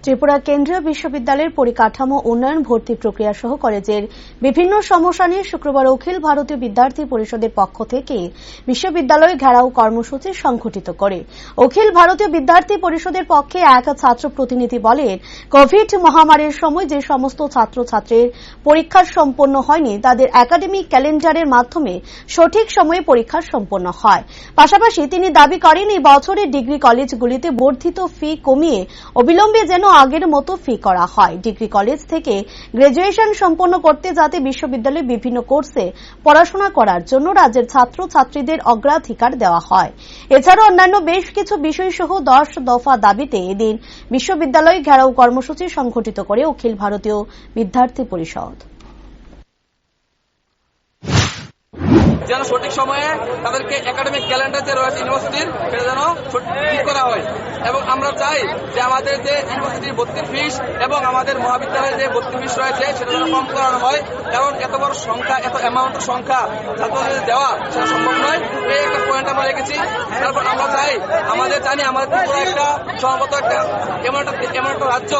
ত্রিপুরা কেন্দ্রীয় বিশ্ববিদ্যালয়ের পরিকাঠামো উন্নয়ন ভর্তি প্রক্রিয়া সহ কলেজের বিভিন্ন সমস্যা নিয়ে শুক্রবার অখিল ভারতীয় বিদ্যার্থী পরিষদের পক্ষ থেকে বিশ্ববিদ্যালয় ঘেরাও কর্মসূচি সংঘটিত করে। অখিল ভারতীয় বিদ্যার্থী পরিষদের পক্ষে এক ছাত্র প্রতিনিধি বলেন, কোভিড মহামারীর সময় যে সমস্ত ছাত্রছাত্রীর পরীক্ষা সম্পন্ন হয়নি তাদের একাডেমিক ক্যালেন্ডারের মাধ্যমে সঠিক সময়ে পরীক্ষা সম্পন্ন হয়। পাশাপাশি তিনি দাবি করেন, এই বছরের ডিগ্রি কলেজগুলিতে বর্ধিত ফি কমিয়ে অবিলম্বে যেন আগের মতো ফি করা হয়। ডিগ্রি কলেজ থেকে গ্রাজুয়েশন সম্পন্ন করতে যাতে বিশ্ববিদ্যালয়ে বিভিন্ন কোর্সে পড়াশোনা করার জন্য রাজ্যের ছাত্রছাত্রীদের অগ্রাধিকার দেওয়া হয়। এছাড়া অন্যান্য বেশ কিছু বিষয় সহ 10 দফা দাবিতে এদিন বিশ্ববিদ্যালয় ঘেরাও কর্মসূচি সংঘটিত করে অখিল ভারতীয় বিদ্যার্থী পরিষদ। যেন সঠিক সময়ে তাদেরকে একাডেমিক ক্যালেন্ডার যে রয়েছে ইউনিভার্সিটির সেটা যেন ঠিক করা হয় এবং আমরা চাই যে আমাদের যে ইউনিভার্সিটির ভর্তির ফিস এবং আমাদের মহাবিদ্যালয়ের যে ভর্তির ফিস রয়েছে সেটা যেন কম করানো হয়, কারণ এত বড় সংখ্যা, এত অ্যামাউন্টের সংখ্যা ছাত্রদের দেওয়া সেটা সম্ভব নয়। এই একটা পয়েন্ট আমরা রেখেছি। তারপর আমরা চাই, আমাদের ত্রিপুরা একটা সর্বত একটা এমন একটা রাজ্য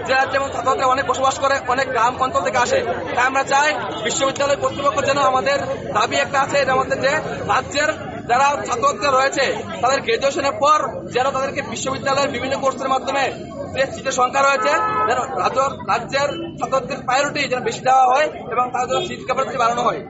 যে রাজ্যে এবং ছাত্রছাত্রীরা অনেক বসবাস করে, অনেক গ্রাম অঞ্চল থেকে আসে। তাই আমরা চাই বিশ্ববিদ্যালয় কর্তৃপক্ষ যেন আমাদের দাবি একটা আছে, এটা আমাদের যে রাজ্যের যারা ছাত্রছাত্রীরা রয়েছে তাদের গ্রাজুয়েশনের পর যেন তাদেরকে বিশ্ববিদ্যালয়ের বিভিন্ন কোর্সের মাধ্যমে যে সিটের সংখ্যা রয়েছে যেন রাজ্যের ছাত্রছাত্রীর প্রায়োরিটি যেন বেশি দেওয়া হয় এবং তাদের জন্য সিট ক্যাপাসিটি বাড়ানো হয়।